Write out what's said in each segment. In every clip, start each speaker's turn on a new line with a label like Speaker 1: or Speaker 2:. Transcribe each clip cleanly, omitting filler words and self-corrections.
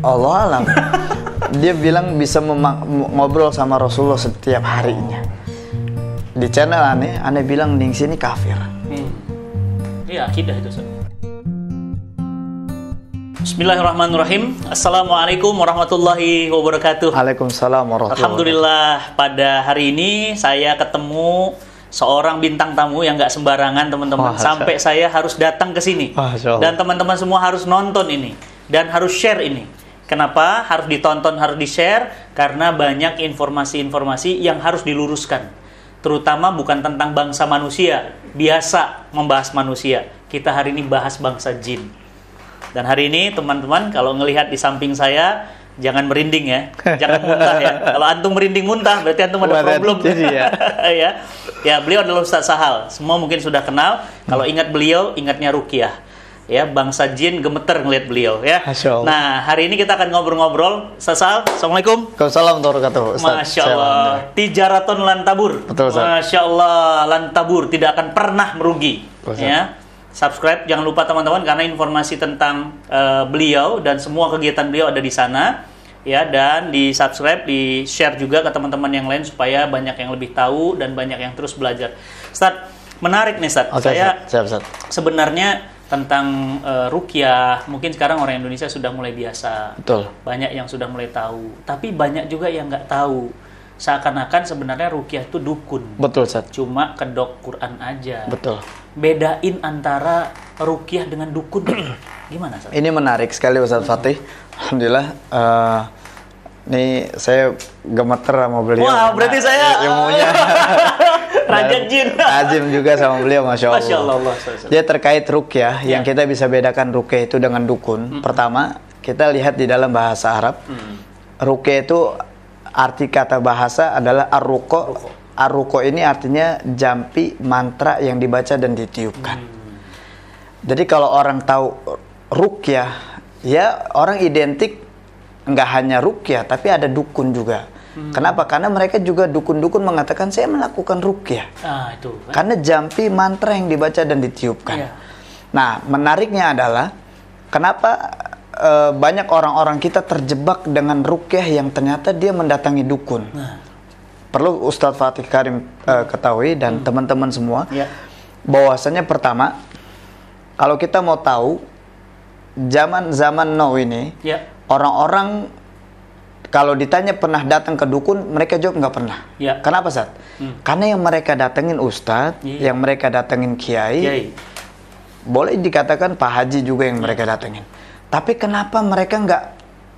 Speaker 1: Allah alam. Dia bilang bisa ngobrol sama Rasulullah setiap harinya. Di channel aneh bilang di sini kafir.
Speaker 2: Iya, akidah itu. Bismillahirrahmanirrahim. Assalamualaikum warahmatullahi wabarakatuh.
Speaker 1: Waalaikumsalam warahmatullahi wabarakatuh.
Speaker 2: Alhamdulillah, pada hari ini saya ketemu seorang bintang tamu yang nggak sembarangan, teman-teman. Sampai saya harus datang ke sini. Dan teman-teman semua harus nonton ini dan harus share ini. Kenapa harus ditonton, harus di-share? Karena banyak informasi-informasi yang harus diluruskan. Terutama bukan tentang bangsa manusia, biasa membahas manusia. Kita hari ini bahas bangsa jin. Dan hari ini teman-teman kalau ngelihat di samping saya, jangan merinding ya, jangan muntah ya. Kalau antum merinding muntah, berarti antum ada problem. Ya, beliau adalah Ustaz Sahal. Semua mungkin sudah kenal. Kalau ingat beliau, ingatnya Ruqyah. Ya, bangsa jin gemeter ngelihat beliau ya. Nah, hari ini kita akan ngobrol-ngobrol. Ustaz Sahal, Assalamualaikum.
Speaker 1: Waalaikumsalam warahmatullahi wabarakatuh.
Speaker 2: Masya Allah, tijaratun lan tabur.
Speaker 1: Betul, Ustaz.
Speaker 2: Masya Allah, lan tabur, tidak akan pernah merugi.
Speaker 1: Betul,
Speaker 2: ya. Subscribe, jangan lupa teman-teman, karena informasi tentang beliau dan semua kegiatan beliau ada di sana. Ya, dan di subscribe, di share juga ke teman-teman yang lain supaya banyak yang lebih tahu dan banyak yang terus belajar. Ustaz, menarik nih Ustaz. Saya sebenarnya tentang Ruqyah, mungkin sekarang orang Indonesia sudah mulai biasa.
Speaker 1: Betul.
Speaker 2: Banyak yang sudah mulai tahu, tapi banyak juga yang nggak tahu. Seakan-akan sebenarnya Ruqyah itu dukun.
Speaker 1: Betul, Ustaz.
Speaker 2: Cuma kedok Quran aja.
Speaker 1: Betul.
Speaker 2: Bedain antara Ruqyah dengan dukun gimana, Ustaz?
Speaker 1: Ini menarik sekali Ustaz Fatih. Alhamdulillah. Nih saya gemeter sama beliau.
Speaker 2: Wah, berarti saya
Speaker 1: ilmunya
Speaker 2: Raja Jin.
Speaker 1: Azim juga sama beliau, Masya Allah.
Speaker 2: Masya Allah.
Speaker 1: Dia terkait Ruqyah, yang kita bisa bedakan Ruqyah itu dengan dukun. Pertama, kita lihat di dalam bahasa Arab. Ruqyah itu arti kata bahasa adalah ar-ruqa. Ar-ruqa ini artinya jampi, mantra yang dibaca dan ditiupkan. Jadi kalau orang tahu Ruqyah, ya orang identik nggak hanya Ruqyah, tapi ada dukun juga. Kenapa? Karena mereka juga dukun-dukun mengatakan saya melakukan Ruqyah.
Speaker 2: Itu kan?
Speaker 1: Karena jampi mantra yang dibaca dan ditiupkan. Nah, menariknya adalah kenapa banyak orang-orang kita terjebak dengan Ruqyah yang ternyata dia mendatangi dukun. Perlu Ustadz Fatih Karim ketahui dan teman-teman semua, bahwasanya pertama, kalau kita mau tahu zaman now ini, orang-orang kalau ditanya pernah datang ke dukun, mereka jawab nggak pernah. Kenapa, Ustaz? Karena yang mereka datengin Ustadz, yang mereka datengin Kiai, boleh dikatakan Pak Haji juga yang mereka datengin. Tapi kenapa mereka nggak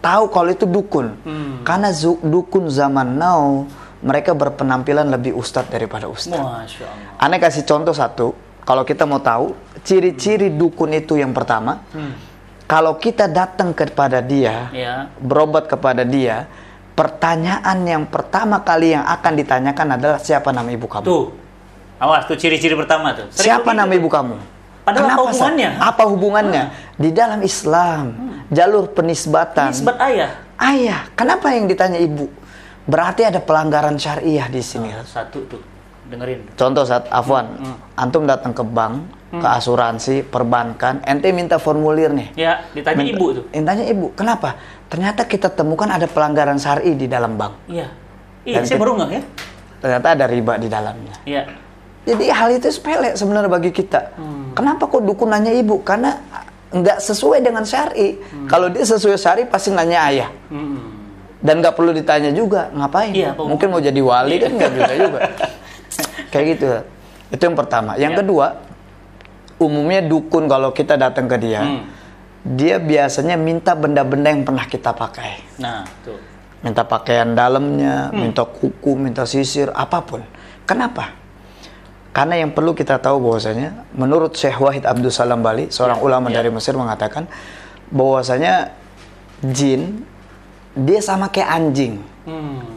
Speaker 1: tahu kalau itu dukun? Karena dukun zaman now, mereka berpenampilan lebih Ustadz daripada Ustadz.
Speaker 2: Masya Allah.
Speaker 1: Aneh kasih contoh satu, kalau kita mau tahu, ciri-ciri dukun itu yang pertama, kalau kita datang kepada dia, berobat kepada dia, pertanyaan yang pertama kali yang akan ditanyakan adalah siapa nama ibu kamu?
Speaker 2: Tuh, awas tuh ciri-ciri pertama tuh.
Speaker 1: Siapa nama ibu kamu?
Speaker 2: Padahal apa hubungannya?
Speaker 1: Apa hubungannya? Di dalam Islam, jalur penisbatan.
Speaker 2: Nisbat ayah.
Speaker 1: Ayah. Kenapa yang ditanya ibu? Berarti ada pelanggaran syariah di sini.
Speaker 2: Satu tuh, dengerin.
Speaker 1: Contoh saat Afwan, antum datang ke bank, ke asuransi, perbankan, ente minta formulir nih.
Speaker 2: Ya, ditanya ibu tuh.
Speaker 1: Ditanya ibu, kenapa? Ternyata kita temukan ada pelanggaran syar'i di dalam bank.
Speaker 2: Iya, saya baru nggak ya?
Speaker 1: Ternyata ada riba di dalamnya.
Speaker 2: Iya.
Speaker 1: Jadi hal itu sepele sebenarnya bagi kita. Kenapa kok dukun nanya ibu? Karena nggak sesuai dengan syar'i. Kalau dia sesuai syar'i pasti nanya ayah. Dan nggak perlu ditanya juga, ngapain? Mungkin mau jadi wali kan nggak juga. Kayak gitu. Itu yang pertama. Yang kedua, umumnya dukun kalau kita datang ke dia, dia biasanya minta benda-benda yang pernah kita pakai.
Speaker 2: Nah, tuh.
Speaker 1: Minta pakaian dalamnya, minta kuku, minta sisir, apapun. Kenapa? Karena yang perlu kita tahu bahwasanya, menurut Syekh Wahid Abdul Salam Bali, seorang ulama dari Mesir mengatakan, bahwasanya jin, dia sama kayak anjing,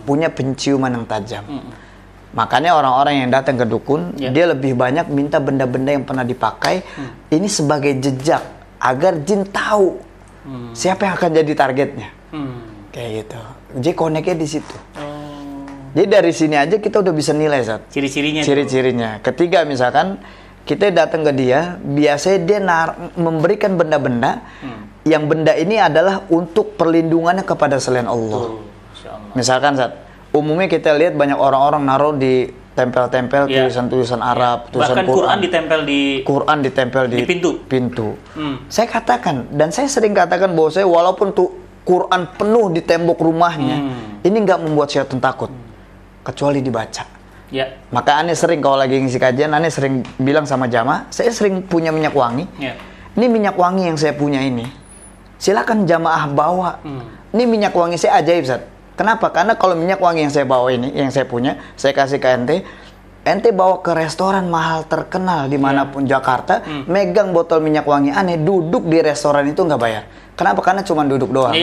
Speaker 1: punya penciuman yang tajam. Makanya orang-orang yang datang ke dukun, dia lebih banyak minta benda-benda yang pernah dipakai. Ini sebagai jejak agar jin tahu siapa yang akan jadi targetnya. Kayak gitu. Jadi koneknya di situ. Jadi dari sini aja kita udah bisa nilai, Zat. Ciri-cirinya. Ketiga misalkan kita datang ke dia, biasanya dia memberikan benda-benda yang benda ini adalah untuk perlindungannya kepada selain Allah. Misalkan Zat, umumnya kita lihat banyak orang-orang naruh di tempel-tempel tulisan-tulisan Arab, tulisan
Speaker 2: bahkan Quran ditempel di
Speaker 1: pintu. Saya katakan, dan saya sering katakan bahwa saya walaupun tuh Quran penuh di tembok rumahnya, ini nggak membuat syaitan takut, kecuali dibaca. Maka aneh sering kalau lagi ngisi kajian, aneh sering bilang sama jamaah, saya sering punya minyak wangi. Ini minyak wangi yang saya punya ini, silakan jamaah bawa. Ini minyak wangi saya ajaib, Zat. Kenapa? Karena kalau minyak wangi yang saya bawa ini, yang saya punya, saya kasih ke ente bawa ke restoran mahal terkenal dimanapun Jakarta, megang botol minyak wangi, aneh duduk di restoran itu nggak bayar. Kenapa? Karena cuma duduk doang.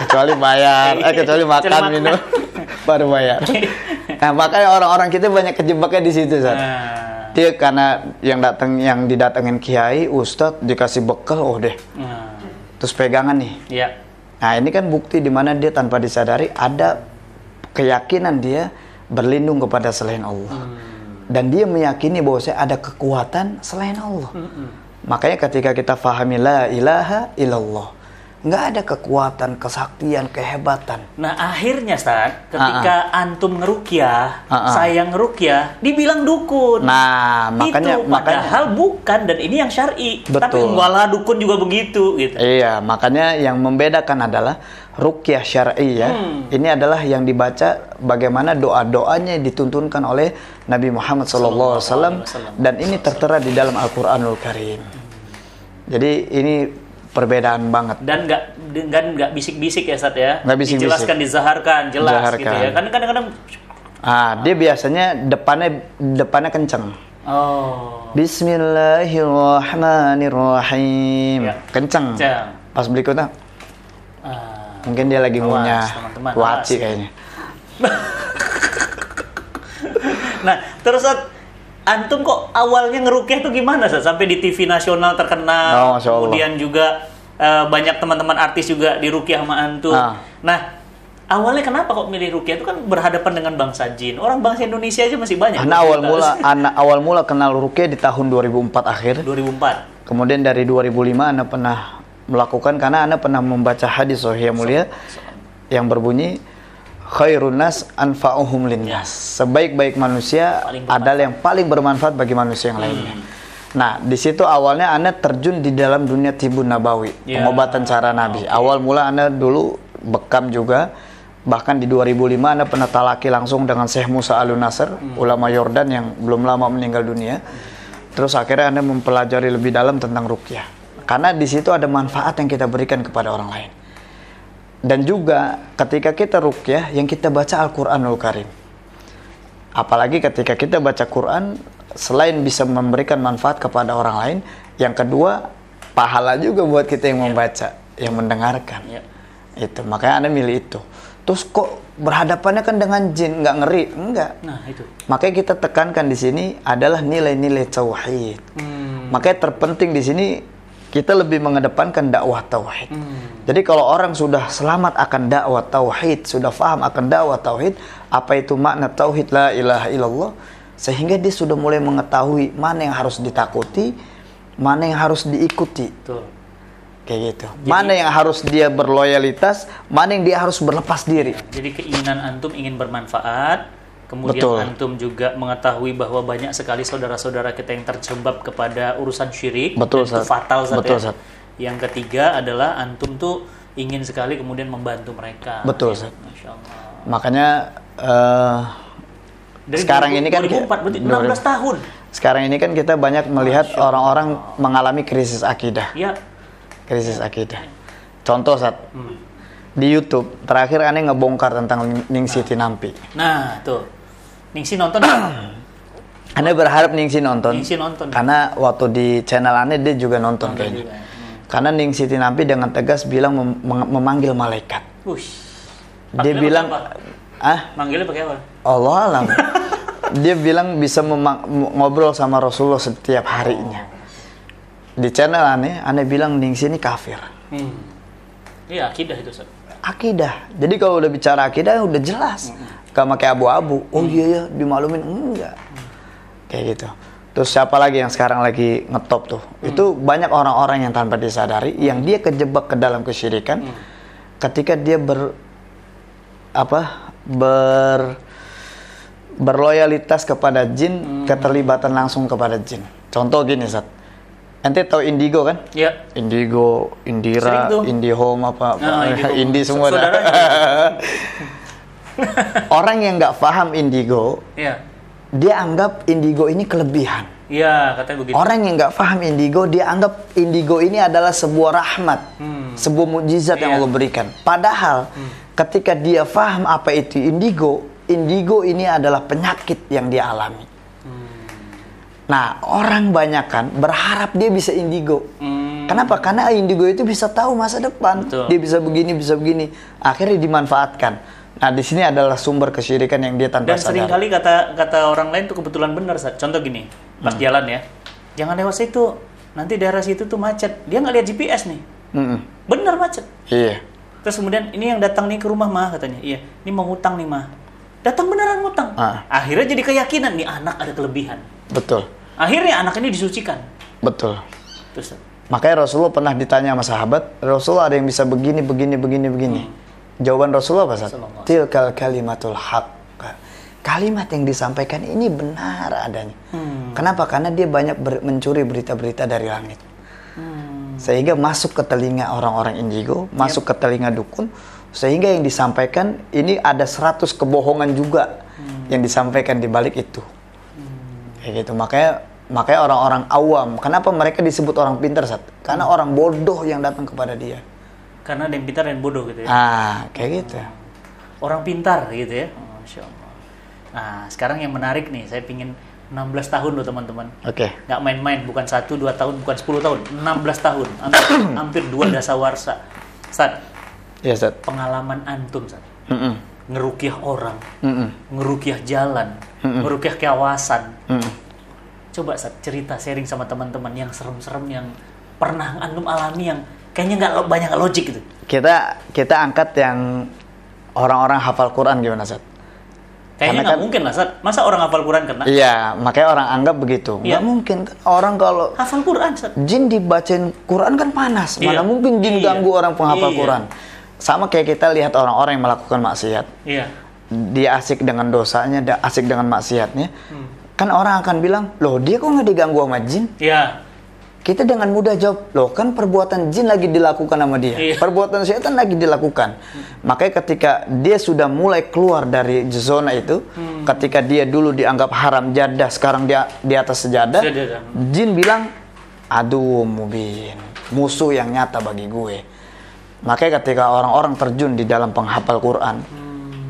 Speaker 1: Kecuali bayar, kecuali makan minum, baru bayar. Nah, makanya orang-orang kita banyak kejebaknya di situ, Zat. Dia karena yang didatengin kiai, ustadz, dikasih bekal, terus pegangan nih. Nah, ini kan bukti di mana dia tanpa disadari ada keyakinan dia berlindung kepada selain Allah. Dan dia meyakini bahwa saya ada kekuatan selain Allah. Makanya ketika kita fahami la ilaha illallah, nggak ada kekuatan, kesaktian, kehebatan.
Speaker 2: Nah, akhirnya Ustaz, ketika antum ngerukyah, saya ngerukyah, dibilang dukun.
Speaker 1: Nah, makanya
Speaker 2: padahal bukan, dan ini yang syar'i.
Speaker 1: Betul.
Speaker 2: Tapi walah dukun juga begitu gitu.
Speaker 1: Iya, makanya yang membedakan adalah rukyah syar'i ya. Ini adalah yang dibaca bagaimana doa-doanya dituntunkan oleh Nabi Muhammad SAW, dan ini tertera di dalam Al-Qur'anul Karim. Jadi ini perbedaan banget. Dan
Speaker 2: nggak bisik-bisik ya, Ustaz ya.
Speaker 1: Nggak bisik-bisik.
Speaker 2: Dijelaskan, dizaharkan, jelas gitu ya. Kan kadang-kadang
Speaker 1: dia biasanya depannya kenceng. Bismillahirrahmanirrahim. Kenceng. Pas berikutnya mungkin dia lagi ngunyah waci kayaknya.
Speaker 2: Nah, terus antum kok awalnya ngerukyah tuh gimana, Sat? Sampai di TV nasional terkenal, kemudian juga banyak teman-teman artis juga dirukyah sama antum. Nah, awalnya kenapa kok milih rukyah? Itu kan berhadapan dengan bangsa jin. Orang bangsa Indonesia aja masih banyak.
Speaker 1: Awal mula kenal rukyah di tahun 2004 akhir.
Speaker 2: 2004.
Speaker 1: Kemudian dari 2005 Ana pernah melakukan, karena Ana pernah membaca hadis sahih mulia yang berbunyi khairun nas anfa'uhum linnas. Sebaik-baik manusia adalah yang paling bermanfaat bagi manusia yang lainnya. Nah, di situ awalnya Ana terjun di dalam dunia tibun nabawi, pengobatan cara Nabi. Awal mula Ana dulu bekam juga. Bahkan di 2005 Ana pernah talaki langsung dengan Syekh Musa Al-Nasr, ulama Yordan yang belum lama meninggal dunia. Terus akhirnya Ana mempelajari lebih dalam tentang rukyah. Karena di situ ada manfaat yang kita berikan kepada orang lain. Dan juga ketika kita rukyah, yang kita baca Al-Qur'anul Karim. Apalagi ketika kita baca Quran, selain bisa memberikan manfaat kepada orang lain, yang kedua, pahala juga buat kita yang membaca, yang mendengarkan. Itu, makanya Anda milih itu. Terus kok berhadapannya kan dengan jin, nggak ngeri? Enggak.
Speaker 2: Nah, itu.
Speaker 1: Makanya kita tekankan di sini adalah nilai-nilai tauhid. Makanya terpenting di sini kita lebih mengedepankan dakwah tauhid. Jadi kalau orang sudah selamat akan dakwah tauhid, sudah faham akan dakwah tauhid, apa itu makna tauhid la ilaha illallah, sehingga dia sudah mulai mengetahui mana yang harus ditakuti, mana yang harus diikuti.
Speaker 2: Betul.
Speaker 1: Kayak gitu. Jadi, mana yang harus dia berloyalitas, mana yang dia harus berlepas diri.
Speaker 2: Jadi keinginan antum ingin bermanfaat, kemudian antum juga mengetahui bahwa banyak sekali saudara-saudara kita yang terjebak kepada urusan syirik.
Speaker 1: Betul,
Speaker 2: itu fatal,
Speaker 1: betul,
Speaker 2: ya. Yang ketiga adalah antum tuh ingin sekali kemudian membantu mereka.
Speaker 1: Betul,
Speaker 2: ya. Masya Allah.
Speaker 1: Makanya
Speaker 2: dari
Speaker 1: sekarang
Speaker 2: 2004,
Speaker 1: ini kan
Speaker 2: 16 tahun.
Speaker 1: Sekarang ini kan kita banyak melihat orang-orang mengalami krisis akidah. Krisis akidah. Contoh, di YouTube terakhir aneh ngebongkar tentang Ningsih Tinampi.
Speaker 2: Nah, tuh. Ningsih nonton?
Speaker 1: Aneh berharap Ningsih nonton.
Speaker 2: nonton.
Speaker 1: Karena waktu di channel aneh dia juga nonton kayaknya. Karena Ningsih Tinampi dengan tegas bilang memanggil malaikat. Dia bilang
Speaker 2: manggilnya pakai apa?
Speaker 1: Allah alam. Dia bilang bisa ngobrol sama Rasulullah setiap harinya. Di channel aneh bilang Ningsih ini kafir.
Speaker 2: Iya, akidah itu, Ustaz.
Speaker 1: Akidah. Jadi kalau udah bicara akidah udah jelas. Gak pakai abu-abu. Oh iya ya, dimaklumin enggak. Kayak gitu. Terus siapa lagi yang sekarang lagi ngetop tuh? Itu banyak orang-orang yang tanpa disadari yang dia kejebak ke dalam kesyirikan ketika dia berloyalitas kepada jin, keterlibatan langsung kepada jin. Contoh gini, Sat. Ente tahu Indigo kan?
Speaker 2: Iya.
Speaker 1: Indigo, Indira, Indihome Indi semua dah. Orang yang nggak paham Indigo, dia anggap Indigo ini kelebihan.
Speaker 2: Iya, katanya begitu.
Speaker 1: Orang yang nggak paham Indigo, dia anggap Indigo ini adalah sebuah rahmat, sebuah mukjizat yang Allah berikan. Padahal ketika dia paham apa itu Indigo, Indigo ini adalah penyakit yang dia alami. Nah, orang banyakan berharap dia bisa indigo. Kenapa? Karena indigo itu bisa tahu masa depan. Betul. Dia bisa begini, bisa begini. Akhirnya dimanfaatkan. Nah, di sini adalah sumber kesyirikan yang dia tanpa sadar.
Speaker 2: Dan seringkali kata orang lain tuh kebetulan benar, Sat. Contoh gini, pas jalan ya, jangan lewat situ. Nanti daerah situ tuh macet. Dia nggak lihat GPS nih. Bener macet.
Speaker 1: Iya.
Speaker 2: Terus kemudian ini yang datang nih ke rumah mah katanya. Iya, ini mau ngutang nih mah. Datang beneran ngutang. Akhirnya jadi keyakinan nih anak ada kelebihan.
Speaker 1: Betul.
Speaker 2: Akhirnya anak ini disucikan.
Speaker 1: Betul.
Speaker 2: Terus,
Speaker 1: makanya Rasulullah pernah ditanya sama sahabat, Rasulullah ada yang bisa begini. Jawaban Rasulullah apa, Sat? Tilkal kalimatul haq. Kalimat yang disampaikan ini benar adanya. Kenapa? Karena dia banyak mencuri berita-berita dari langit. Sehingga masuk ke telinga orang-orang indigo, masuk ke telinga dukun, sehingga yang disampaikan ini ada 100 kebohongan juga yang disampaikan di balik itu. Kayak gitu. Makanya orang-orang awam, kenapa mereka disebut orang pintar, Sat? Karena orang bodoh yang datang kepada dia.
Speaker 2: Karena ada yang pintar dan bodoh gitu ya.
Speaker 1: Kayak gitu.
Speaker 2: Orang pintar gitu ya. Masya Allah. Nah, sekarang yang menarik nih, saya pingin 16 tahun loh teman-teman.
Speaker 1: Oke.
Speaker 2: Nggak main-main, bukan 1, 2 tahun, bukan 10 tahun, 16 tahun. Hampir 2 dasawarsa. Sat.
Speaker 1: Iya, Sat.
Speaker 2: Pengalaman antum, Sat. Ngerukiah orang, ngerukiah jalan, ngerukiah kawasan. Coba, Sat, cerita, sharing sama teman-teman yang serem-serem yang pernah antum alami yang kayaknya nggak banyak logik gitu.
Speaker 1: Kita angkat yang orang-orang hafal Quran gimana, Sat?
Speaker 2: Kayaknya nggak mungkin lah, Sat. Masa orang hafal Quran kena?
Speaker 1: Iya, makanya orang anggap begitu. Nggak mungkin kan orang kalau
Speaker 2: hafal Quran, Sat.
Speaker 1: Jin dibacain Quran kan panas. Mana mungkin jin ganggu orang penghafal Quran. Sama kayak kita lihat orang-orang yang melakukan maksiat. Dia asik dengan dosanya, dia asik dengan maksiatnya. Kan orang akan bilang, loh dia kok nggak diganggu sama jin? Kita dengan mudah jawab, loh kan perbuatan jin lagi dilakukan sama dia. Perbuatan setan lagi dilakukan. Makanya ketika dia sudah mulai keluar dari zona itu, ketika dia dulu dianggap haram jadah, sekarang dia di atas sejadah, jin bilang, aduh mubin, musuh yang nyata bagi gue. Makanya ketika orang-orang terjun di dalam penghafal Quran,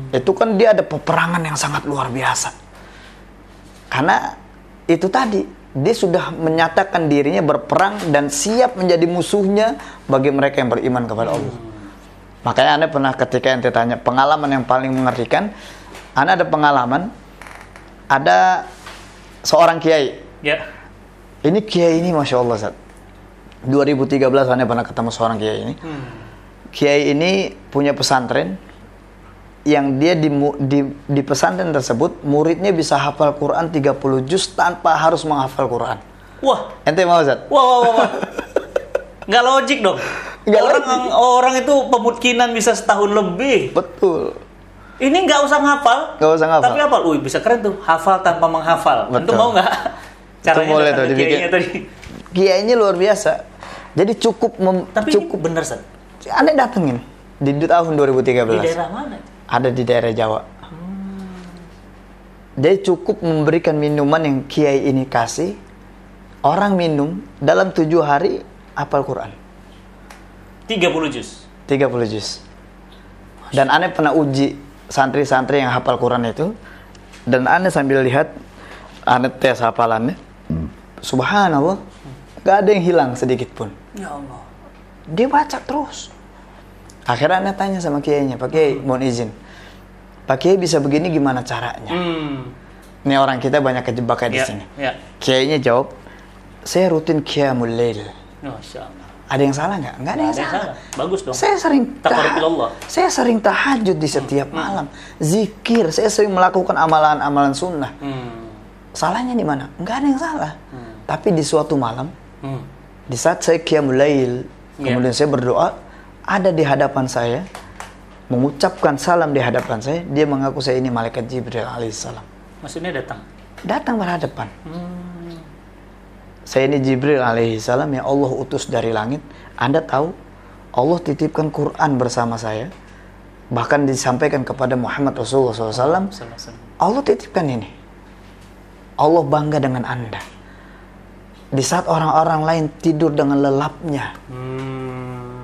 Speaker 1: itu kan dia ada peperangan yang sangat luar biasa. Karena itu tadi, dia sudah menyatakan dirinya berperang dan siap menjadi musuhnya bagi mereka yang beriman kepada Allah. Makanya Anda pernah ketika ente tanya pengalaman yang paling mengerikan, Anda ada pengalaman, ada seorang kiai. Ini kiai ini Masya Allah, Sat. 2013 Anda pernah ketemu seorang kiai ini. Kiai ini punya pesantren yang dia di pesantren tersebut muridnya bisa hafal Quran 30 juz tanpa harus menghafal Quran.
Speaker 2: Wah,
Speaker 1: ente mau, Zat?
Speaker 2: Wah. Nggak logik dong. Orang itu pemutkinan bisa setahun lebih.
Speaker 1: Betul.
Speaker 2: Ini nggak usah ngafal.
Speaker 1: Nggak usah ngafal.
Speaker 2: Tapi hafal. Bisa keren tuh. Hafal tanpa menghafal. Itu mau nggak? Caranya
Speaker 1: boleh tuh
Speaker 2: kiainya tadi.
Speaker 1: Kiainya luar biasa. Jadi cukup
Speaker 2: cukup bener, Sat.
Speaker 1: Anda datengin di tahun 2013.
Speaker 2: Di daerah mana?
Speaker 1: Ada di daerah Jawa. Jadi cukup memberikan minuman yang kiai ini kasih, orang minum dalam 7 hari hafal Quran.
Speaker 2: 30 juz.
Speaker 1: 30 juz. Dan Anda pernah uji santri-santri yang hafal Quran itu, dan Anda sambil lihat, Anda tes hafalannya, subhanallah, gak ada yang hilang sedikit pun.
Speaker 2: Ya Allah.
Speaker 1: Dia baca terus. Akhirnya Anda tanya sama kiainya, Pak Kiai, mohon izin, Pak Kiai bisa begini gimana caranya? Ini orang kita banyak kejebak di sini. Kiainya jawab, saya rutin qiyamul lail.
Speaker 2: Masya Allah.
Speaker 1: Ada yang salah nggak? Nggak ada yang salah.
Speaker 2: Bagus dong.
Speaker 1: Saya sering tahajud di setiap malam, zikir. Saya sering melakukan amalan-amalan sunnah. Salahnya di mana? Nggak ada yang salah. Tapi di suatu malam, di saat saya qiyamul lail, kemudian saya berdoa, ada di hadapan saya, mengucapkan salam di hadapan saya, dia mengaku saya ini malaikat Jibril alaihissalam.
Speaker 2: Maksudnya datang?
Speaker 1: Datang berhadapan. Saya ini Jibril alaihissalam yang Allah utus dari langit. Anda tahu, Allah titipkan Quran bersama saya. Bahkan disampaikan kepada Muhammad Rasulullah SAW. Allah titipkan ini. Allah bangga dengan Anda. Di saat orang-orang lain tidur dengan lelapnya.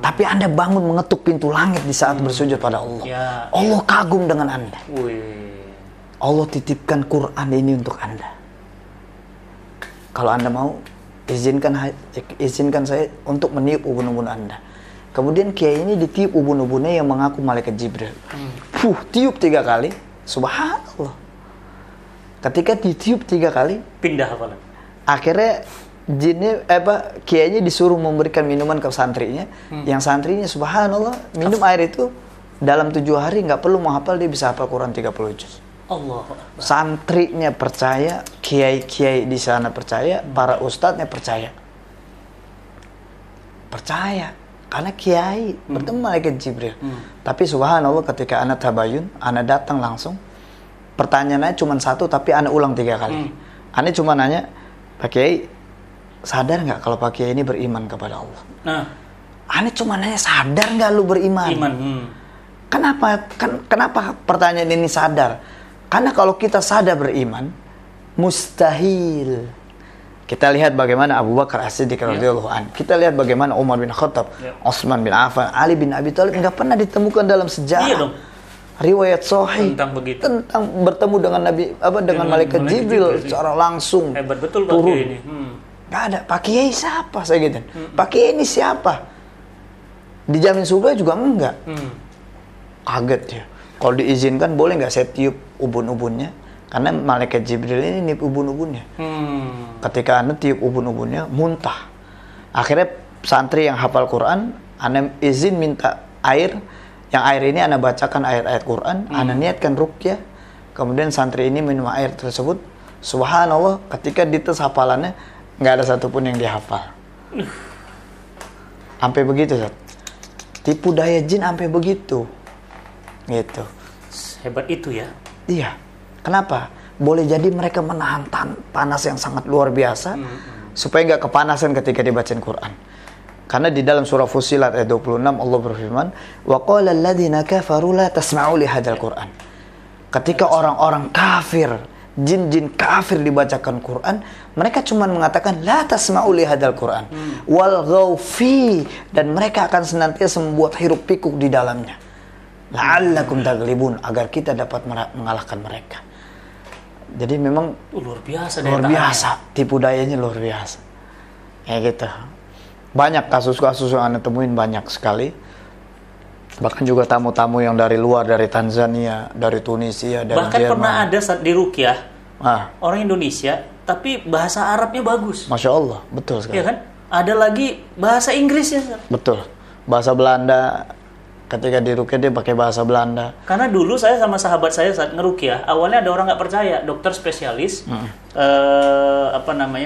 Speaker 1: Tapi Anda bangun mengetuk pintu langit di saat bersujud pada Allah. Ya, Allah kagum dengan Anda. Allah titipkan Quran ini untuk Anda. Kalau Anda mau, izinkan saya untuk meniup ubun-ubun Anda. Kemudian kiai ini ditiup ubun-ubunnya yang mengaku malaikat Jibril. Tiup 3 kali. Subhanallah. Ketika ditiup 3 kali,
Speaker 2: pindah hafalan.
Speaker 1: Akhirnya kiainya disuruh memberikan minuman ke santrinya. Yang santrinya subhanallah minum air itu dalam 7 hari nggak perlu menghafal, dia bisa hafal Quran 30 juz.
Speaker 2: Allah.
Speaker 1: Santrinya percaya, kiai-kiai di sana percaya, para ustadznya percaya. Karena kiai bertemu malaikat Jibril. Tapi subhanallah ketika anak tabayun, anak datang langsung. Pertanyaannya cuma 1, tapi anak ulang 3 kali. Anak cuma nanya, Pak Kiai, sadar nggak kalau Pak Kiai ini beriman kepada Allah? Anak cuma nanya, sadar nggak lu beriman? Kenapa pertanyaan ini sadar? Karena kalau kita sadar beriman, mustahil. Kita lihat bagaimana Abu Bakar As-Siddiq radhiyallahu anhu. Kita lihat bagaimana Umar bin Khattab, Utsman bin Affan, Ali bin Abi Thalib nggak pernah ditemukan dalam sejarah riwayat sahih tentang bertemu dengan Nabi dengan malaikat Jibril secara langsung.
Speaker 2: Hebat betul
Speaker 1: turun.
Speaker 2: Pak Kiai ini.
Speaker 1: Nggak ada. Pak Kiai siapa? Saya gitu. Pak Kiai ini siapa? Dijamin surga juga enggak. Kaget ya. Kalau diizinkan boleh nggak saya tiup ubun-ubunnya? Karena malaikat Jibril ini niup ubun-ubunnya. Ketika Anda tiup ubun-ubunnya, muntah. Akhirnya santri yang hafal Quran, Anda izin minta air. Yang air ini Anda bacakan ayat-ayat Quran, Anda niatkan ruqyah. Kemudian santri ini minum air tersebut. Subhanallah, ketika dites hafalannya, nggak ada satupun yang dihafal. Sampai begitu, Zat. Tipu daya jin sampai begitu. Gitu.
Speaker 2: Hebat itu ya.
Speaker 1: Iya. Kenapa? Boleh jadi mereka menahan panas yang sangat luar biasa supaya nggak kepanasan ketika dibacain Quran. Karena di dalam surah Fussilat ayat 26 Allah berfirman, "Wa qala alladziina kafaru la tasma'u li hadzal Qur'an." Ketika orang-orang kafir, jin-jin kafir dibacakan Quran, mereka cuma mengatakan la tasma'u li hadzal Qur'an wal ghaufi, dan mereka akan senantiasa membuat hiruk pikuk di dalamnya. La'allakum taghlibun, agar kita dapat mengalahkan mereka. Jadi memang
Speaker 2: luar biasa,
Speaker 1: tipu dayanya luar biasa. Kayak gitu. Banyak kasus-kasus yang Anda temuin, banyak sekali. Bahkan juga tamu-tamu yang dari luar, dari Tanzania, dari Tunisia, dari
Speaker 2: bahkan Jerman. Pernah ada saat di ruqyah orang Indonesia, tapi bahasa Arabnya bagus.
Speaker 1: Masya Allah, betul sekali.
Speaker 2: Iya kan? Ada lagi bahasa Inggrisnya.
Speaker 1: Betul. Bahasa Belanda. Ketika di ruqyah dia pakai bahasa Belanda.
Speaker 2: Karena dulu saya sama sahabat saya saat ngeruqyah, awalnya ada orang nggak percaya, dokter spesialis,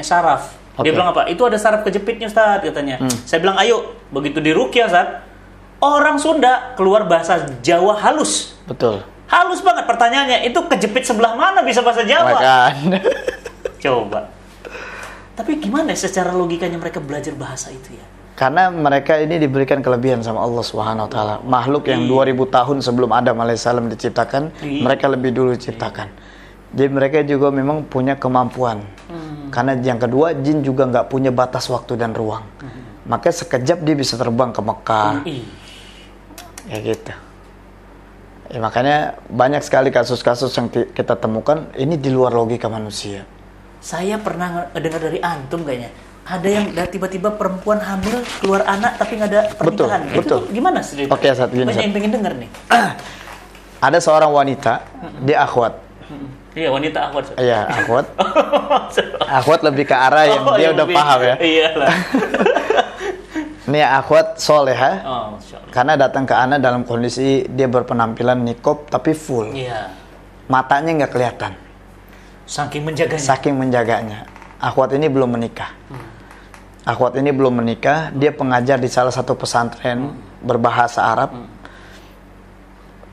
Speaker 2: saraf. Dia bilang apa? Itu ada saraf kejepitnya, Ustaz, katanya. Saya bilang, ayo. Begitu di ruqyah, Ustaz, orang Sunda keluar bahasa Jawa halus.
Speaker 1: Betul.
Speaker 2: Halus banget pertanyaannya. Itu kejepit sebelah mana bisa bahasa Jawa? Coba. Tapi gimana secara logikanya mereka belajar bahasa itu ya?
Speaker 1: Karena mereka ini diberikan kelebihan sama Allah Subhanahu wa taala. Makhluk yang 2000 tahun sebelum Adam alaihissalam diciptakan, mereka lebih dulu diciptakan. Jadi mereka juga memang punya kemampuan. Karena yang kedua, jin juga nggak punya batas waktu dan ruang. Maka sekejap dia bisa terbang ke Mekah. Ya gitu. Ya, makanya banyak sekali kasus-kasus yang kita temukan ini di luar logika manusia.
Speaker 2: Saya pernah dengar dari antum kayaknya. Ada yang tiba-tiba perempuan hamil, keluar anak tapi nggak ada pernikahan.
Speaker 1: Betul.
Speaker 2: Itu gimana sih?
Speaker 1: Oke,
Speaker 2: banyak yang pengen denger nih.
Speaker 1: Ada seorang wanita, dia akhwat.
Speaker 2: Iya, wanita akhwat.
Speaker 1: Iya, akhwat. Akhwat lebih ke arah yang dia udah paham ya.
Speaker 2: Iyalah.
Speaker 1: Ini akhwat soleha. Karena datang ke ana dalam kondisi dia berpenampilan niqab tapi full.
Speaker 2: Iya.
Speaker 1: Matanya nggak kelihatan.
Speaker 2: Saking menjaganya.
Speaker 1: Saking menjaganya. Akhwat ini belum menikah. Akhwat ini belum menikah. Dia pengajar di salah satu pesantren berbahasa Arab.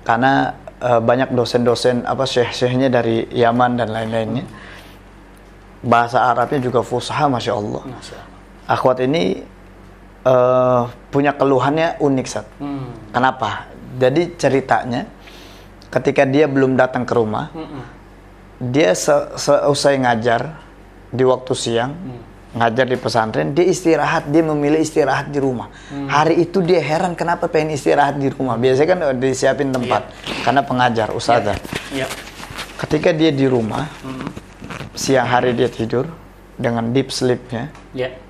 Speaker 1: Karena banyak dosen-dosen syekh-syekhnya dari Yaman dan lain-lainnya. Bahasa Arabnya juga fusha, masya Allah. Akhwat ini punya keluhannya unik, Sat. Kenapa? Jadi ceritanya ketika dia belum datang ke rumah, dia selesai ngajar di waktu siang, ngajar di pesantren, dia istirahat, dia memilih istirahat di rumah. Hari itu dia heran kenapa pengen istirahat di rumah. Biasanya kan disiapin tempat, karena pengajar, ustazah. Ketika dia di rumah, siang hari dia tidur dengan deep sleep-nya,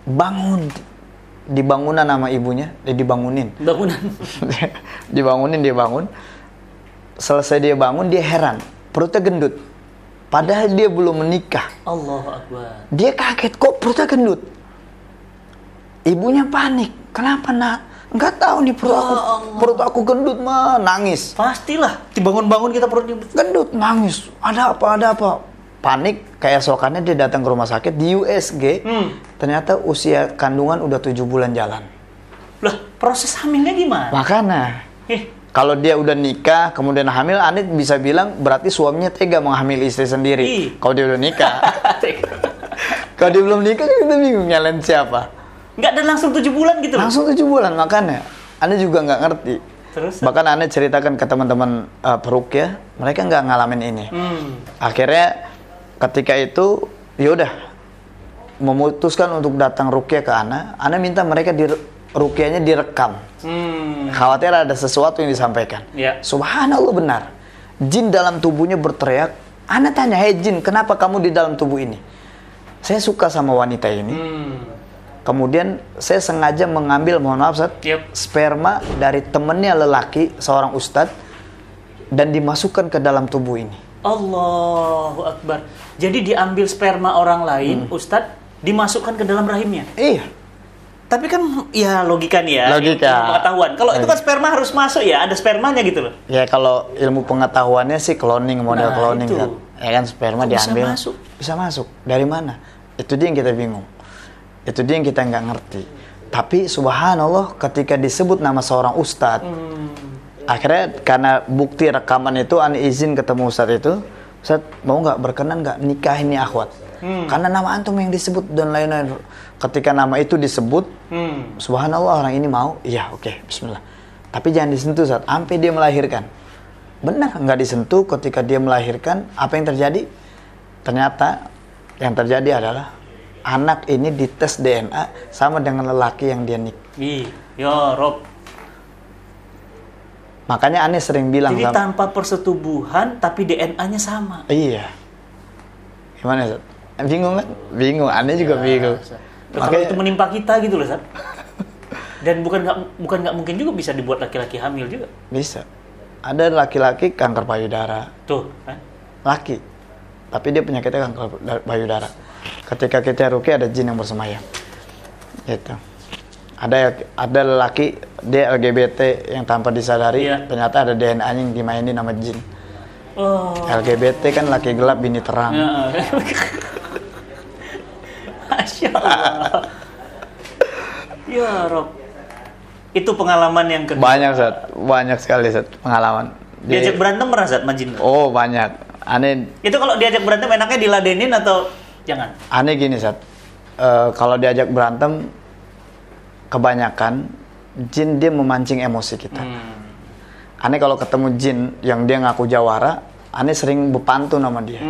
Speaker 1: bangun di bangunan sama ibunya, dibangunin. Dibangunin, dia bangun. Selesai dia bangun, dia heran, perutnya gendut. Padahal dia belum menikah.
Speaker 2: Allahu Akbar.
Speaker 1: Dia kaget, kok perutnya gendut. Ibunya panik. Kenapa, Nak? Enggak tahu nih, perut aku gendut, mah. Nangis.
Speaker 2: Pastilah, dibangun-bangun kita perutnya
Speaker 1: gendut, nangis. Ada apa? Panik, keesokannya dia datang ke rumah sakit di USG. Ternyata usia kandungan udah 7 bulan jalan.
Speaker 2: Lah, proses hamilnya gimana?
Speaker 1: Makanya. Kalau dia udah nikah, kemudian hamil, Anda bisa bilang berarti suaminya tega menghamili istri sendiri. Kalau dia udah nikah. Kalau dia belum nikah, kita bingung nyalain siapa.
Speaker 2: Nggak, dan langsung 7 bulan gitu loh?
Speaker 1: Langsung 7 bulan, makanya. Anda juga nggak ngerti.
Speaker 2: Terus?
Speaker 1: Bahkan Anda ceritakan ke teman-teman peruqyah, mereka nggak ngalamin ini. Akhirnya ketika itu, yaudah, memutuskan untuk datang ruqyah ke Ana minta mereka ruqyahnya direkam. Khawatir ada sesuatu yang disampaikan. Subhanallah, benar. Jin dalam tubuhnya berteriak. Ana tanya, "Hei jin, kenapa kamu di dalam tubuh ini?" Saya suka sama wanita ini. Kemudian saya sengaja mengambil, mohon maaf, sperma dari temennya lelaki, seorang ustadz, dan dimasukkan ke dalam tubuh ini.
Speaker 2: Allahu Akbar. Jadi diambil sperma orang lain, ustadz, dimasukkan ke dalam rahimnya?
Speaker 1: Iya.
Speaker 2: Tapi kan ya logika nih ya,
Speaker 1: logika.
Speaker 2: Ilmu pengetahuan. Kalau itu kan sperma harus masuk ya, ada spermanya gitu loh.
Speaker 1: Ya kalau ilmu pengetahuannya sih cloning, model cloning kan. Ya kan sperma itu diambil. Bisa masuk. Dari mana? Itu dia yang kita bingung. Itu dia yang kita nggak ngerti. Tapi subhanallah ketika disebut nama seorang ustadz, akhirnya karena bukti rekaman itu, Ana izin ketemu ustadz itu, Ustadz mau nggak berkenan nggak nikah ini akhwat? Karena nama antum yang disebut dan lain-lain. Ketika nama itu disebut, subhanallah orang ini mau, iya oke, bismillah. Tapi jangan disentuh saat sampai dia melahirkan. Benar, nggak disentuh. Ketika dia melahirkan, apa yang terjadi? Ternyata yang terjadi adalah anak ini dites DNA sama dengan lelaki yang dia nikah.
Speaker 2: Ya Rob.
Speaker 1: Makanya Ana sering bilang,
Speaker 2: jadi tanpa persetubuhan tapi DNA-nya sama.
Speaker 1: Iya. Gimana, Ustaz? Bingung kan? Bingung, Ana juga bingung.
Speaker 2: Kalau itu menimpa kita gitu loh, Sat. Dan bukan nggak mungkin juga bisa dibuat laki-laki hamil juga.
Speaker 1: Bisa. Ada laki-laki kanker payudara.
Speaker 2: Tuh, kan?
Speaker 1: Laki. Tapi dia penyakitnya kanker payudara. Ketika kita ruqyah ada jin yang bersemayam. Gitu. Ada laki dia LGBT yang tanpa disadari, ternyata ada DNA-nya yang dimainin sama jin. LGBT kan laki gelap bini terang.
Speaker 2: Masya Allah. Ya Rob. Itu pengalaman yang kedua.
Speaker 1: Banyak, Zat. Banyak sekali, Zat, pengalaman.
Speaker 2: Diajak berantem pernah, Zat, sama jin?
Speaker 1: Oh, banyak. Aneh.
Speaker 2: Itu kalau diajak berantem enaknya diladenin atau jangan?
Speaker 1: Aneh gini, Zat. Kalau diajak berantem, kebanyakan jin dia memancing emosi kita. Aneh kalau ketemu jin yang dia ngaku jawara, Aneh sering berpantun sama dia.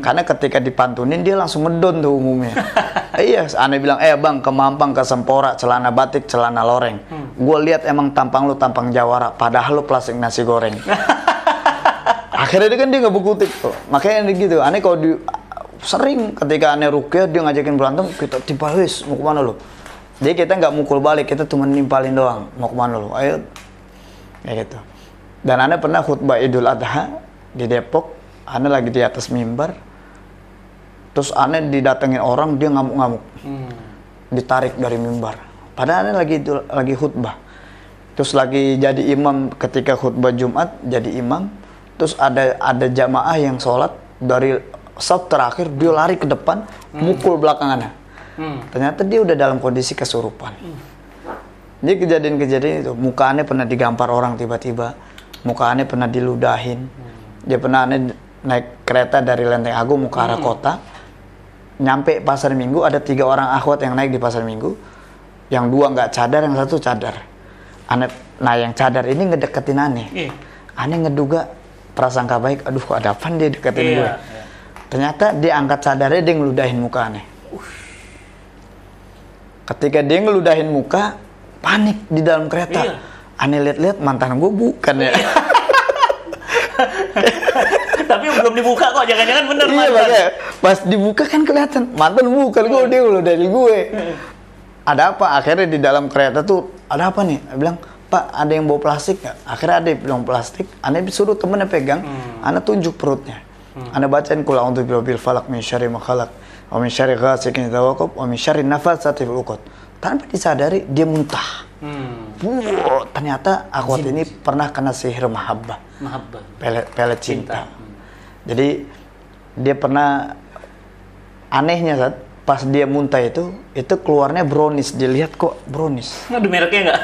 Speaker 1: Karena ketika dipantunin dia langsung medon tuh umumnya. Iya, Aneh bilang, bang, ke Mampang, ke Sempora, celana batik, celana loreng. Gue lihat emang tampang lu tampang jawara, padahal lu plastik nasi goreng. Akhirnya dia kan dia nggak berkutik tuh. Makanya gitu. Aneh kalau sering ketika Aneh ruqyah dia ngajakin berantem, kita tiba wis mau kemana lu? Jadi kita nggak mukul balik, kita cuma nimpalin doang. Mau kemana lu? Ayo, kayak gitu. Dan Aneh pernah khutbah Idul Adha di Depok, Ana lagi di atas mimbar, terus Ana didatengin orang, dia ngamuk-ngamuk, ditarik dari mimbar. Padahal Ana lagi khutbah, terus lagi jadi imam ketika khutbah Jumat, jadi imam, terus ada jamaah yang sholat dari Saat terakhir dia lari ke depan, mukul belakangannya. Ternyata dia udah dalam kondisi kesurupan. Jadi kejadian-kejadian itu, muka aneh pernah digampar orang tiba-tiba, muka aneh pernah diludahin. Dia pernah aneh naik kereta dari Lenteng Agung mau ke arah kota, nyampe Pasar Minggu, ada 3 orang akhwat yang naik di Pasar Minggu, yang 2 nggak cadar, yang 1 cadar. Nah yang cadar ini ngedeketin aneh. Aneh ngeduga prasangka baik, aduh ada apa dia deketin gue. Ternyata dia angkat cadarnya, dia ngeludahin muka aneh. Ketika dia ngeludahin muka, panik di dalam kereta. Aneh lihat-lihat, mantan gue bukan ya.
Speaker 2: Tapi belum dibuka kok, jangan-jangan bener mantan.
Speaker 1: Makanya pas dibuka kan kelihatan mantan bukan gue, dia ngeludahin gue. Ada apa? Akhirnya di dalam kereta tuh ada apa nih? Dia bilang, Pak, ada yang bawa plastik nggak? Akhirnya ada yang bilang plastik. Aneh disuruh temennya pegang, Aneh tunjuk perutnya. Aneh bacain kul a'udzu birabbil falaq min syarri ma khalaq wa min syarri ghasiqin idza waqab wa min syarri nafatsati fil 'uqad. Tanpa disadari dia muntah. Ternyata akhwat ini pernah kena sihir mahabbah. Pelet cinta. Jadi dia pernah, anehnya saat pas dia muntah itu keluarnya brownies. Dilihat kok brownies.
Speaker 2: Aduh, mereknya enggak?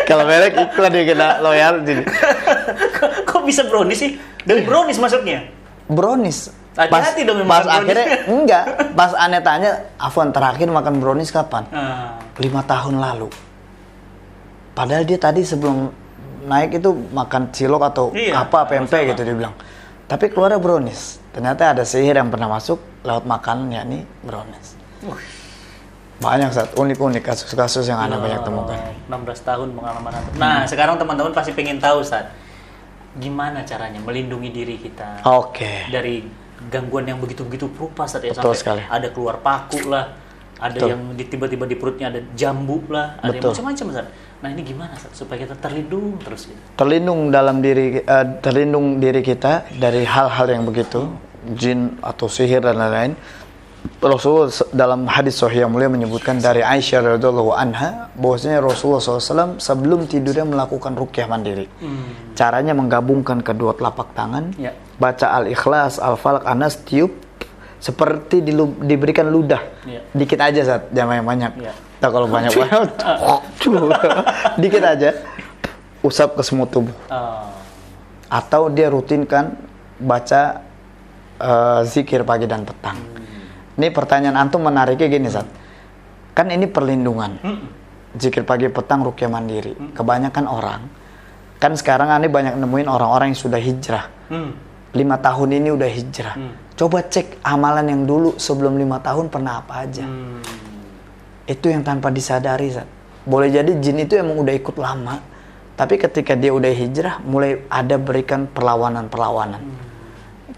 Speaker 1: Kalau merek iklan dia kena loyal jadi.
Speaker 2: Kok bisa brownies sih? Dari brownies masuknya?
Speaker 1: Brownies.
Speaker 2: Hati-hati dong
Speaker 1: pas akhirnya enggak. Pas aneh tanya, Afwan terakhir makan brownies kapan? 5 tahun lalu. Padahal dia tadi sebelum naik itu makan cilok atau pempek gitu dia bilang. Tapi keluarnya brownies. Ternyata ada sihir yang pernah masuk lewat makanan, yakni brownies. Banyak saat unik-unik kasus-kasus yang Anda banyak temukan.
Speaker 2: 16 tahun pengalaman Anda. Nah, sekarang teman-teman pasti pengen tahu saat gimana caranya melindungi diri kita dari gangguan yang begitu-begitu berupa saat ya, sampai
Speaker 1: sekali.
Speaker 2: Ada keluar paku lah, ada yang tiba-tiba di perutnya ada jambu lah, ada yang macam-macam Ustaz. Nah, ini gimana Ustaz supaya kita terlindung terus gitu?
Speaker 1: Terlindung diri kita dari hal-hal yang begitu, jin atau sihir dan lain-lain. Rasulullah dalam hadis sahih yang mulia menyebutkan dari Aisyah radhiyallahu anha bahwasanya Rasulullah SAW sebelum tidurnya melakukan ruqyah mandiri. Caranya menggabungkan kedua telapak tangan, baca Al-Ikhlas, Al-Falaq, An-Nas, tiup seperti diberikan ludah. Dikit aja saat jangan banyak. Nah, kalau banyak dikit aja, usap ke semua tubuh. Atau dia rutinkan baca zikir pagi dan petang. Ini pertanyaan antum menariknya gini, Zat. Kan ini perlindungan. Zikir pagi petang ruqyah mandiri. Kebanyakan orang, kan sekarang Anda banyak nemuin orang-orang yang sudah hijrah. 5 tahun ini udah hijrah. Coba cek amalan yang dulu sebelum 5 tahun pernah apa aja. Itu yang tanpa disadari, Zat. Boleh jadi jin itu emang udah ikut lama, tapi ketika dia udah hijrah, mulai ada berikan perlawanan.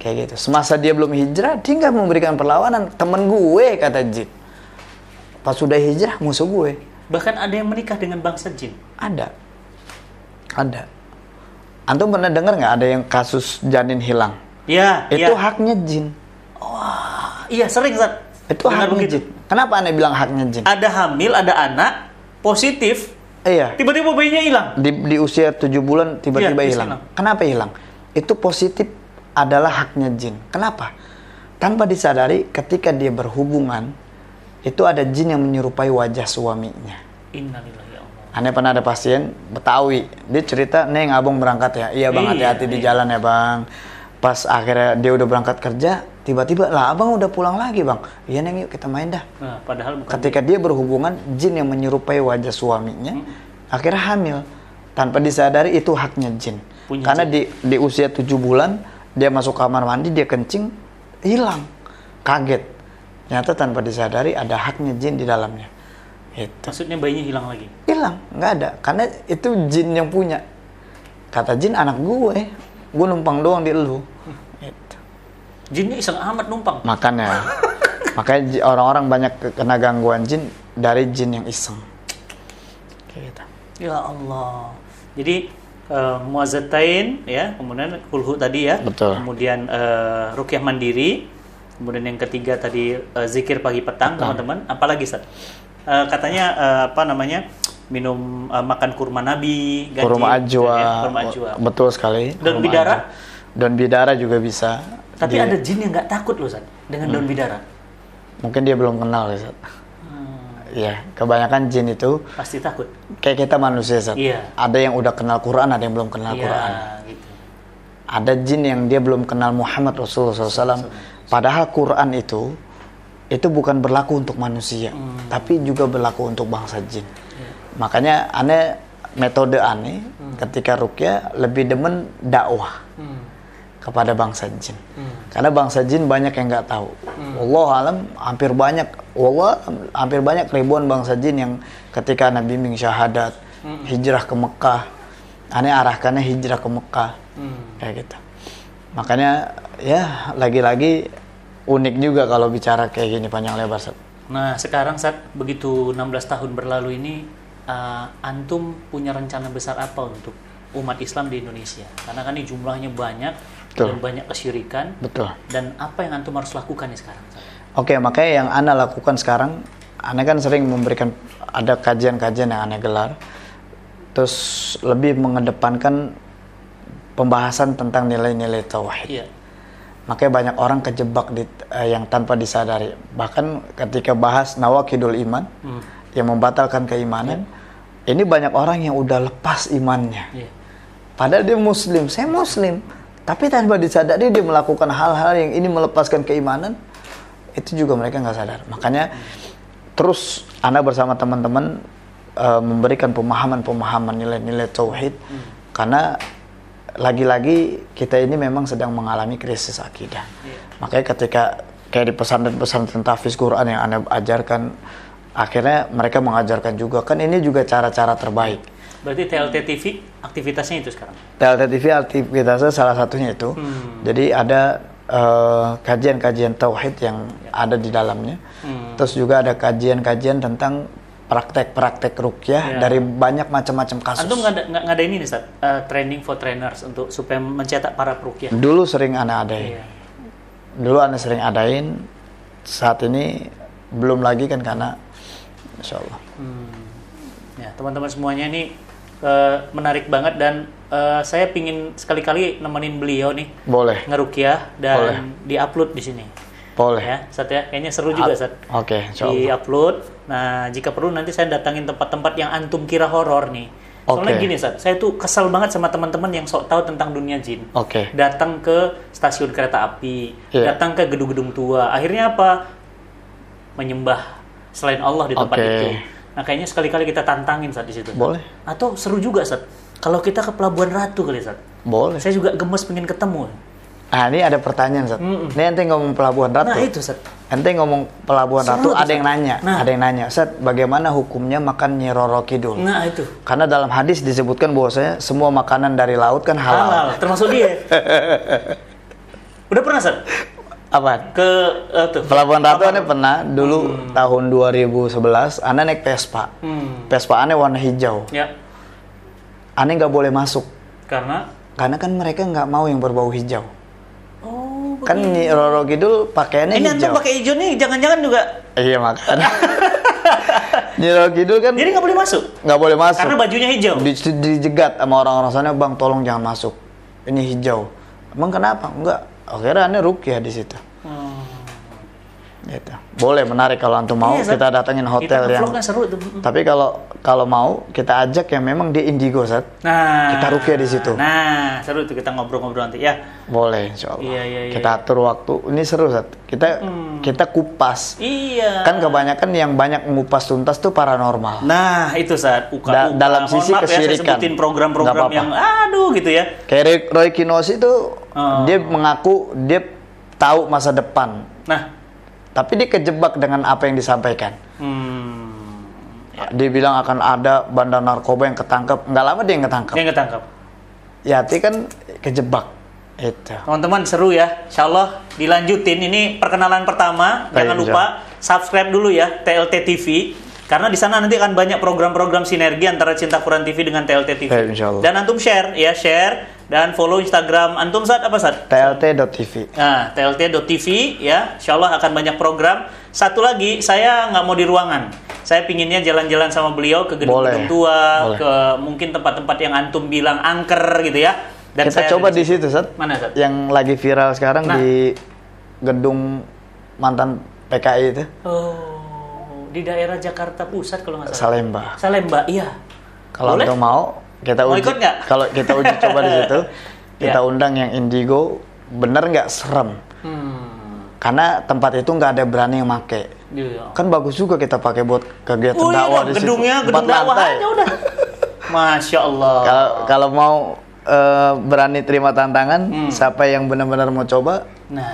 Speaker 1: Kayak gitu. Semasa dia belum hijrah, dia nggak memberikan perlawanan. Temen gue, kata jin. Pas sudah hijrah, musuh gue.
Speaker 2: Bahkan ada yang menikah dengan bangsa jin?
Speaker 1: Ada. Antum pernah dengar nggak ada yang kasus janin hilang?
Speaker 2: Iya.
Speaker 1: Itu haknya jin.
Speaker 2: Wah, iya sering, Zat.
Speaker 1: Itu haknya jin. Kenapa Anda bilang haknya jin?
Speaker 2: Ada hamil, ada anak, positif.
Speaker 1: Iya.
Speaker 2: Tiba-tiba bayinya hilang.
Speaker 1: Di usia 7 bulan tiba-tiba hilang. Kenapa hilang? Itu positif adalah haknya jin. Kenapa? Tanpa disadari ketika dia berhubungan, itu ada jin yang menyerupai wajah suaminya.
Speaker 2: Innalillahi ya Allah.
Speaker 1: Anda pernah ada pasien Betawi, dia cerita, "Neng, abang berangkat ya." "Iya bang, hati-hati di jalan ya bang." Pas akhirnya dia udah berangkat kerja, tiba-tiba, "Lah abang udah pulang lagi bang." "Iya Neng, yuk kita main dah."
Speaker 2: Nah, padahal bukan.
Speaker 1: Ketika dia berhubungan, jin yang menyerupai wajah suaminya, akhirnya hamil. Tanpa disadari itu haknya jin. Karena jin. Di usia 7 bulan, dia masuk kamar mandi, dia kencing, hilang. Kaget. Ternyata tanpa disadari ada haknya jin di dalamnya. Itu.
Speaker 2: Maksudnya bayinya hilang lagi?
Speaker 1: Hilang, nggak ada. Karena itu jin yang punya. Kata jin, anak gue numpang doang di elu. Itu.
Speaker 2: Jinnya iseng amat numpang?
Speaker 1: Makanya orang-orang banyak kena gangguan jin dari jin yang iseng. Gitu.
Speaker 2: Ya Allah. Jadi muazzatain ya, kemudian kulhu tadi ya.
Speaker 1: Betul.
Speaker 2: Kemudian ruqyah mandiri, kemudian yang ketiga tadi zikir pagi petang, teman-teman. Apalagi Ustaz? Katanya minum makan kurma nabi,
Speaker 1: kurma ajwa.
Speaker 2: Ya, kurma ajwa.
Speaker 1: Betul sekali.
Speaker 2: Daun bidara?
Speaker 1: Daun bidara juga bisa.
Speaker 2: Tapi ada jin yang nggak takut loh, Ustaz, dengan daun bidara.
Speaker 1: Mungkin dia belum kenal, Ustaz. Iya, kebanyakan jin itu
Speaker 2: pasti takut.
Speaker 1: Kayak kita manusia, Ustaz.
Speaker 2: Iya.
Speaker 1: Ada yang udah kenal Quran, ada yang belum kenal Quran. Gitu. Ada jin yang dia belum kenal Muhammad Rasulullah SAW. Padahal Quran itu bukan berlaku untuk manusia, tapi juga berlaku untuk bangsa jin. Makanya metode aneh ketika ruqyah lebih demen dakwah kepada bangsa jin. Karena bangsa jin banyak yang nggak tahu. Wallahualam hampir banyak ribuan bangsa jin yang ketika Nabi bimbing syahadat, hijrah ke Mekah, arahkannya hijrah ke Mekah. Kayak gitu. Makanya ya lagi-lagi unik juga kalau bicara kayak gini panjang lebar, Sat.
Speaker 2: Nah, sekarang Sat, begitu 16 tahun berlalu ini, antum punya rencana besar apa untuk umat Islam di Indonesia? Karena kan ini jumlahnya banyak. Betul. Dan banyak kesyirikan.
Speaker 1: Betul.
Speaker 2: Dan apa yang antum harus lakukan nih sekarang, Sat?
Speaker 1: Oke, makanya yang Ana lakukan sekarang, Ana kan sering memberikan ada kajian-kajian yang Ana gelar, terus lebih mengedepankan pembahasan tentang nilai-nilai tauhid. Iya. Makanya banyak orang kejebak yang tanpa disadari. Bahkan ketika bahas nawaqidul iman, yang membatalkan keimanan, ini banyak orang yang udah lepas imannya. Padahal dia muslim, saya muslim, tapi tanpa disadari dia melakukan hal-hal yang ini melepaskan keimanan. Itu juga mereka nggak sadar. Makanya terus Anda bersama teman-teman memberikan pemahaman-pemahaman nilai-nilai tauhid, karena lagi-lagi kita ini memang sedang mengalami krisis akidah. Makanya ketika kayak di pesantren-pesantren tahfiz Quran yang Anda ajarkan, akhirnya mereka mengajarkan juga, kan ini juga cara-cara terbaik.
Speaker 2: Berarti TLT TV aktivitasnya itu sekarang?
Speaker 1: TLT TV aktivitasnya salah satunya itu. Jadi ada kajian-kajian tauhid yang ada di dalamnya. Terus juga ada kajian-kajian tentang praktek-praktek ruqyah dari banyak macam-macam kasus.
Speaker 2: Antum nggak ada ini nih, Ustaz, training for trainers untuk supaya mencetak para peruqyah?
Speaker 1: Dulu sering Ana adain. Dulu Ana sering adain. Saat ini belum lagi kan, karena insya Allah.
Speaker 2: Ya, teman-teman semuanya ini menarik banget, dan saya pingin sekali-kali nemenin beliau nih.
Speaker 1: Boleh.
Speaker 2: Ngeruqyah dan diupload di sini.
Speaker 1: Boleh.
Speaker 2: Ya, Ustaz ya. Kayaknya seru juga, Ustaz.
Speaker 1: Oke, insyaallah.
Speaker 2: Di-upload. Nah, jika perlu nanti saya datangin tempat-tempat yang antum kira horor nih. Soalnya gini, Ustaz, saya tuh kesel banget sama teman-teman yang sok tahu tentang dunia jin. Datang ke stasiun kereta api, datang ke gedung-gedung tua. Akhirnya apa? Menyembah selain Allah di tempat itu. Nah, kayaknya sekali-kali kita tantangin, Ustaz, di situ.
Speaker 1: Boleh.
Speaker 2: Atau seru juga, Ustaz, kalau kita ke Pelabuhan Ratu kali, Ustaz.
Speaker 1: Boleh.
Speaker 2: Saya juga gemes pengen ketemu.
Speaker 1: Ini ada pertanyaan, Sat. Ini ente ngomong Pelabuhan Ratu.
Speaker 2: Nah, itu, Sat.
Speaker 1: Ente ngomong Pelabuhan Ratu, ada yang nanya. Ada yang nanya, Sat, bagaimana hukumnya makan Nyi Roro Kidul?
Speaker 2: Nah, itu.
Speaker 1: Karena dalam hadis disebutkan bahwasanya semua makanan dari laut kan halal.
Speaker 2: Halal, termasuk dia. Udah pernah, Sat?
Speaker 1: Apa?
Speaker 2: Ke
Speaker 1: Pelabuhan Ratu Ane pernah dulu tahun 2011, Ane naik Vespa. Vespa Ane warna hijau.
Speaker 2: Ya.
Speaker 1: Ane nggak boleh masuk.
Speaker 2: Karena
Speaker 1: kan mereka nggak mau yang berbau hijau. Kan Nyi Roro Kidul pakaiannya hijau.
Speaker 2: Ini antum pakai hijau nih, jangan-jangan juga.
Speaker 1: Iya, makanya. Nyi Roro Kidul kan.
Speaker 2: Jadi nggak boleh masuk.
Speaker 1: Nggak boleh masuk.
Speaker 2: Karena bajunya hijau.
Speaker 1: Dijegat sama orang-orang sana, Bang, tolong jangan masuk. Ini hijau. Emang kenapa? Enggak. Akhirnya Ane ruqyah di situ. Gitu. Boleh, menarik kalau antum mau, kita datengin hotel yang
Speaker 2: seru tuh.
Speaker 1: Tapi kalau mau kita ajak yang memang di Indigo, Sat.
Speaker 2: Nah,
Speaker 1: kita ruqyah di situ.
Speaker 2: Nah, seru tuh, kita ngobrol-ngobrol nanti ya.
Speaker 1: Boleh, insyaallah.
Speaker 2: Iya.
Speaker 1: Kita atur waktu. Ini seru, Sat. Kita kupas.
Speaker 2: Iya.
Speaker 1: Kan kebanyakan yang banyak mengupas tuntas tuh paranormal.
Speaker 2: Nah, itu, Sat.
Speaker 1: Dalam sisi kesyirikan.
Speaker 2: Ya, saya sebutin program-program yang aduh gitu ya.
Speaker 1: Kayak Roy Kinosi tuh dia mengaku dia tahu masa depan.
Speaker 2: Nah,
Speaker 1: tapi dia kejebak dengan apa yang disampaikan. Dia bilang akan ada bandar narkoba yang ketangkep. Nggak lama dia yang ketangkep. Ya, dia kan kejebak. Itu.
Speaker 2: Teman-teman, seru ya. Insyaallah dilanjutin. Ini perkenalan pertama. Jangan lupa subscribe dulu ya TLT TV. Karena di sana nanti akan banyak program-program sinergi antara Cinta Quran TV dengan TLT TV. Dan antum share dan follow Instagram antum, Sat, apa, Sat?
Speaker 1: TLT.tv.
Speaker 2: Nah, TLT.tv ya. Insyaallah akan banyak program. Satu lagi, saya nggak mau di ruangan. Saya pinginnya jalan-jalan sama beliau ke gedung-gedung tua, ke mungkin tempat-tempat yang antum bilang angker gitu ya. Dan
Speaker 1: kita coba di situ, Sat.
Speaker 2: Mana, Sat?
Speaker 1: Yang lagi viral sekarang di gedung mantan PKI itu.
Speaker 2: Oh, di daerah Jakarta Pusat kalau nggak salah.
Speaker 1: Salemba.
Speaker 2: Salemba, iya.
Speaker 1: Kalau untuk mau, kita
Speaker 2: mau
Speaker 1: uji.
Speaker 2: Ikut nggak?
Speaker 1: Kalau kita uji coba di situ, kita undang yang indigo, bener nggak serem? Karena tempat itu nggak ada berani yang make.
Speaker 2: Iya.
Speaker 1: Kan bagus juga kita pakai buat kegiatan dakwah di situ.
Speaker 2: Gedung dakwahnya udah. Masya Allah.
Speaker 1: Kalau mau berani terima tantangan, siapa yang benar-benar mau coba?
Speaker 2: Nah,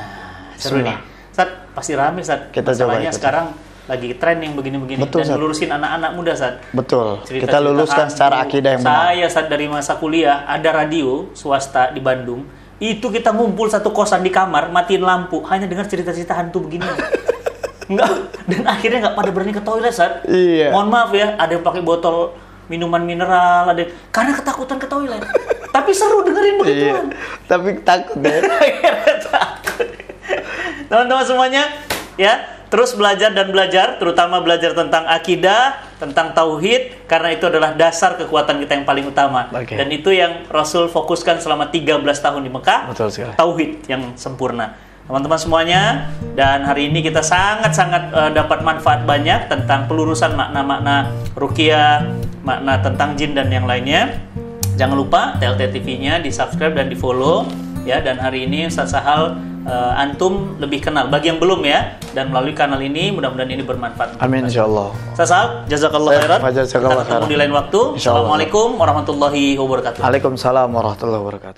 Speaker 2: seru nih. Sat, pasti rame, Sat.
Speaker 1: Kita
Speaker 2: Masalahnya
Speaker 1: coba.
Speaker 2: sekarang lagi tren yang begini-begini.
Speaker 1: Betul,
Speaker 2: dan
Speaker 1: Sat.
Speaker 2: lurusin anak-anak muda, Sat.
Speaker 1: Betul.
Speaker 2: Cerita-cerita
Speaker 1: kita luluskan
Speaker 2: hantu.
Speaker 1: secara akidah yang benar.
Speaker 2: Saya, Sat, dari masa kuliah ada radio swasta di Bandung. Itu kita ngumpul satu kosan di kamar, matiin lampu, hanya dengar cerita-cerita hantu begini. Enggak, dan akhirnya nggak pada berani ke toilet, Sat.
Speaker 1: Iya.
Speaker 2: Mohon maaf ya, ada yang pakai botol minuman mineral, ada karena ketakutan ke toilet. Tapi seru dengerin begituan.
Speaker 1: Iya. Tapi takut deh.
Speaker 2: Takut. Teman-teman semuanya, ya, terus belajar dan belajar, terutama belajar tentang akidah, tentang tauhid, karena itu adalah dasar kekuatan kita yang paling utama.
Speaker 1: Okay.
Speaker 2: Dan itu yang Rasul fokuskan selama 13 tahun di Mekah.
Speaker 1: Betul sekali.
Speaker 2: Tauhid yang sempurna. Teman-teman semuanya, dan hari ini kita sangat-sangat dapat manfaat banyak tentang pelurusan makna-makna ruqyah, makna tentang jin dan yang lainnya. Jangan lupa TLT TV-nya di-subscribe dan di-follow ya. Dan hari ini Ustaz Sahal antum lebih kenal bagi yang belum ya, dan melalui kanal ini mudah-mudahan ini bermanfaat.
Speaker 1: Amin insyaallah.
Speaker 2: Ustaz Sahal, jazakallah khairan. Kita ketemu di lain waktu. Assalamualaikum warahmatullahi wabarakatuh.
Speaker 1: Waalaikumsalam warahmatullahi wabarakatuh.